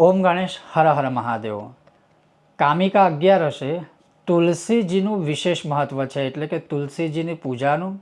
ઓમ ગણેશ હર હર મહાદેવ। કામિકા 11 તુલસીજીનું વિશેષ મહત્વ છે, એટલે કે તુલસીજીની પૂજાનું,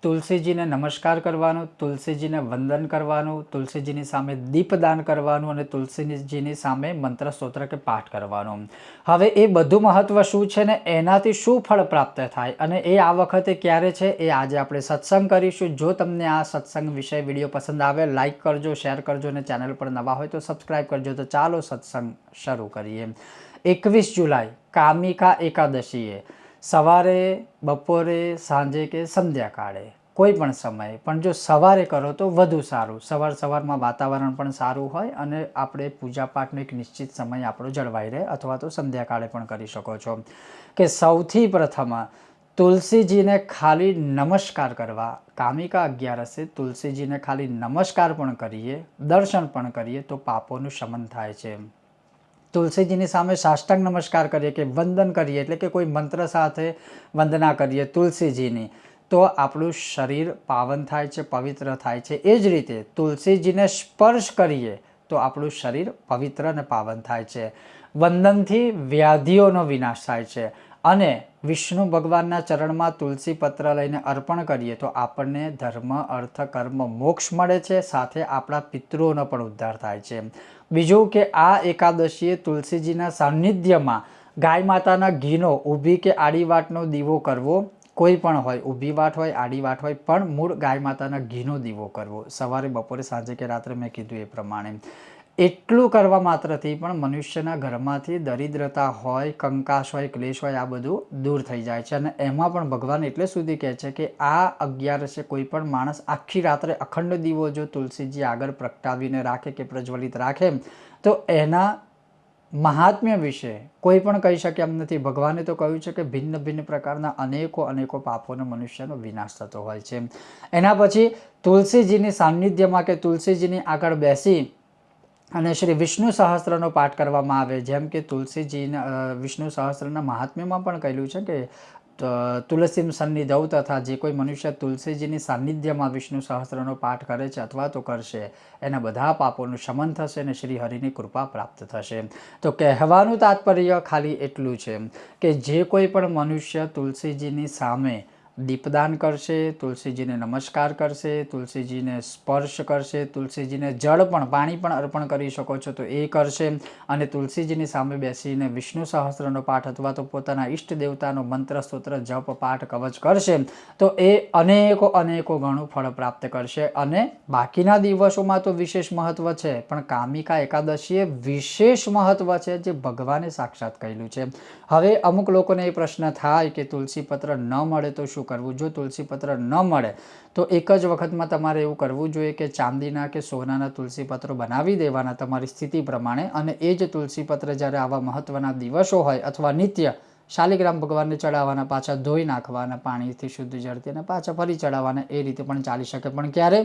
તુલસીજીને નમસ્કાર કરવાનું, તુલસીજીને વંદન કરવાનું, તુલસીજીની સામે દીપદાન કરવાનું અને તુલસીજીની સામે મંત્ર સ્તોત્ર કે પાઠ કરવાનું। હવે એ બધું મહત્વ શું છે ને એનાથી શું ફળ પ્રાપ્ત થાય અને એ આ વખતે ક્યારે છે એ આજે આપણે સત્સંગ કરીશું। જો તમને આ સત્સંગ વિષય વિડીયો પસંદ આવે લાઇક કરજો, શેર કરજો અને ચેનલ પર નવા હોય તો સબસ્ક્રાઈબ કરજો। તો ચાલો સત્સંગ શરૂ કરીએ। 21 જુલાઈ કામિકા એકાદશીએ સવારે, બપોરે, સાંજે કે સંધ્યાકાળે કોઈ પણ સમયે, પણ જો સવારે કરો તો વધુ સારું। સવારમાં વાતાવરણ પણ સારું હોય અને આપણે પૂજાપાઠનો એક નિશ્ચિત સમય આપણો જળવાઈ રહે, અથવા તો સંધ્યાકાળે પણ કરી શકો છો। કે સૌથી પ્રથમ તુલસીજીને ખાલી નમસ્કાર કરવા। કામિકા 11 તુલસીજીને ખાલી નમસ્કાર પણ કરીએ, દર્શન પણ કરીએ તો પાપોનું શમન થાય છે। તુલસીજીની સામે સાષ્ટાંગ નમસ્કાર કરીએ કે વંદન કરીએ, એટલે કે કોઈ મંત્ર સાથે વંદના કરીએ તુલસીજીની, તો આપણું શરીર પાવન થાય છે, પવિત્ર થાય છે। એ જ રીતે તુલસીજીને સ્પર્શ કરીએ તો આપણું શરીર પવિત્ર અને પાવન થાય છે। વંદનથી વ્યાધિઓનો વિનાશ થાય છે અને વિષ્ણુ ભગવાનના ચરણમાં તુલસી પત્ર લઈને અર્પણ કરીએ તો આપણને ધર્મ, અર્થ, કર્મ, મોક્ષ મળે છે, સાથે આપણા પિતૃઓનો પણ ઉદ્ધાર થાય છે। બીજું કે આ એકાદશીએ તુલસીજીના સાનિધ્યમાં ગાય માતાના ઘીનો ઊભી કે આડી વાટનો દીવો કરવો। કોઈ પણ હોય, ઊભી વાટ હોય, આડી વાટ હોય, પણ મૂળ ગાય માતાના ઘીનો દીવો કરવો સવારે, બપોરે, સાંજે કે રાત્રે, મેં કીધું એ પ્રમાણે। એટલું કરવા માત્રથી પણ મનુષ્યના ઘરમાંથી દરિદ્રતા હોય, કંકાશ હોય, ક્લેશ હોય, આ બધું દૂર થઈ જાય છે। અને એમાં પણ ભગવાન એટલે સુધી કહે છે કે આ 11 કોઈ પણ માણસ આખી રાત્રે અખંડ દીવો જો તુલસીજી આગળ પ્રગટાવીને રાખે કે પ્રજ્વલિત રાખે તો એના મહાત્મ્ય વિશે કોઈ પણ કહી શકે એમ નથી। ભગવાને તો કહ્યું છે કે ભિન્ન ભિન્ન પ્રકારના અનેકો પાપોનો મનુષ્યનો વિનાશ થતો હોય છે। એના પછી તુલસીજીની સાનિધ્યમાં કે તુલસીજીની આગળ બેસી અને શ્રી વિષ્ણુ સહસ્ત્રનો પાઠ કરવામાં આવે। જેમ કે તુલસીજીના વિષ્ણુ સહસ્ત્રના મહાત્મ્યમાં પણ કહેલું છે કે તુલસીમ સન્નિધૌ, તથા જે કોઈ મનુષ્ય તુલસીજીની સાનિધ્યમાં વિષ્ણુ સહસ્ત્રનો પાઠ કરે છે અથવા તો કરશે એના બધા પાપોનું શમન થશે અને શ્રી હરિની કૃપા પ્રાપ્ત થશે। તો કહેવાનું તાત્પર્ય ખાલી એટલું છે કે જે કોઈ પણ મનુષ્ય તુલસીજીની સામે દીપદાન કરશે, તુલસીજીને નમસ્કાર કરશે, તુલસીજીને સ્પર્શ કરશે, તુલસીજીને જળ પણ, પાણી પણ અર્પણ કરી શકો છો તો એ કરશે, અને તુલસીજીની સામે બેસીને વિષ્ણુ સહસ્ત્રનો પાઠ અથવા તો પોતાના ઈષ્ટ દેવતાનો મંત્ર, સ્તોત્ર, જપ, પાઠ, કવચ કરશે તો એ અનેકો ગણું ફળ પ્રાપ્ત કરશે। અને બાકીના દિવસોમાં તો વિશેષ મહત્વ છે, પણ કામિકા એકાદશીએ વિશેષ મહત્વ છે જે ભગવાને સાક્ષાત કહેલું છે। હવે અમુક લોકોને એ પ્રશ્ન થાય કે તુલસી પત્ર ન મળે તો શું કરવું? જો તુલસી પત્ર ન મળે તો એક જ વખતમાં તમારે એવું કરવું જોઈએ કે ચાંદીના કે સોનાના તુલસી પત્રો બનાવી દેવાના તમારી સ્થિતિ પ્રમાણે, અને એ જ તુલસી પત્ર જ્યારે આવા મહત્વના દિવસો હોય અથવા નિત્ય શાલિગ્રામ ભગવાનને ચડાવવાના, પાછા ધોઈ નાખવાના પાણીથી, શુદ્ધ જળથી, અને પાછા ફરી ચડાવવાના। એ રીતે પણ ચાલી શકે, પણ ક્યારે?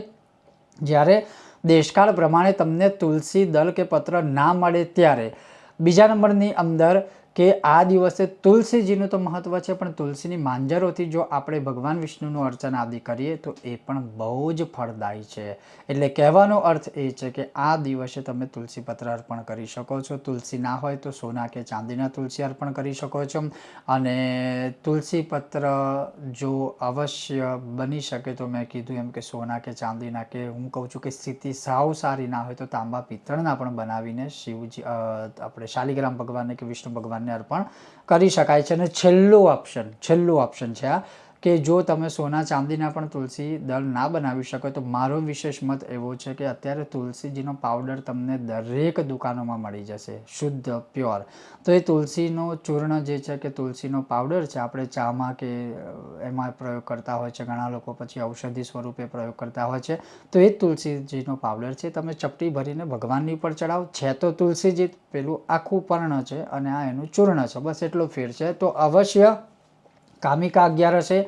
જ્યારે દેશકાળ પ્રમાણે તમને તુલસી દળ કે પત્ર ના મળે ત્યારે। બીજા નંબરની અંદર કે આ દિવસે તુલસીજીનું તો મહત્વ છે, પણ તુલસીની માંજરોથી જો આપણે ભગવાન વિષ્ણુનું અર્ચન આદિ કરીએ તો એ પણ બહુ જ ફળદાયી છે। એટલે કહેવાનો અર્થ એ છે કે આ દિવસે તમે તુલસી પત્ર અર્પણ કરી શકો છો। તુલસી ના હોય તો સોના કે ચાંદીના તુલસી અર્પણ કરી શકો છો। અને તુલસી પત્ર જો અવશ્ય બની શકે તો મેં કીધું એમ કે સોના કે ચાંદીના, કે હું કહું છું કે સ્થિતિ સાવ સારી ના હોય તો તાંબા પિત્તળના પણ બનાવીને શિવજી, આપણે શાલિગ્રામ ભગવાનને કે વિષ્ણુ ભગવાનને અર્પણ કરી શકાય છે। અને છેલ્લું ઓપ્શન છે આ, કે જો તમે સોના ચાંદીના પણ તુલસી દળ ના બનાવી શકો તો મારો વિશેષ મત એવો છે કે અત્યારે તુલસીજીનો પાવડર તમને દરેક દુકાનોમાં મળી જશે, શુદ્ધ, પ્યોર। તો એ તુલસીનો ચૂર્ણ જે છે કે તુલસીનો પાવડર છે, આપણે ચામાં કે એમાં પ્રયોગ કરતા હોય છે ઘણા લોકો, પછી ઔષધિ સ્વરૂપે પ્રયોગ કરતા હોય છે, તો એ જ તુલસીજીનો પાવડર છે। તમે ચપટી ભરીને ભગવાનની ઉપર ચડાવો, છે તો તુલસીજી પેલું આખું પર્ણ છે અને આ એનું ચૂર્ણ છે, બસ એટલો ફેર છે। તો અવશ્ય કામિકા 11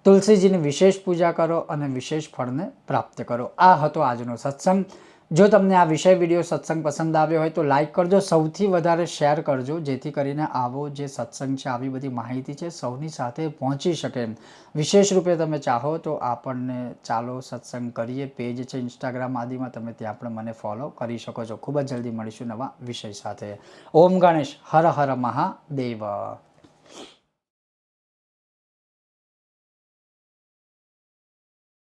તુલસીજીની વિશેષ પૂજા કરો અને વિશેષ ફળને પ્રાપ્ત કરો। આ હતો આજનો સત્સંગ। જો તમને આ વિષય વિડીયો સત્સંગ પસંદ આવ્યો હોય તો લાઇક કરજો, સૌથી વધારે શેર કરજો, જેથી કરીને આવો જે સત્સંગ છે, આવી બધી માહિતી છે, સૌની સાથે પહોંચી શકે. વિશેષ રૂપે તમે ચાહો તો આપણને ચાલો સત્સંગ કરીએ પેજ છે ઇન્સ્ટાગ્રામ આદિમાં, તમે ત્યાં પણ મને ફોલો કરી શકો છો. ખૂબ જ જલ્દી મળીશું નવા વિષય સાથે. ઓમ ગણેશ, હર હર મહાદેવ.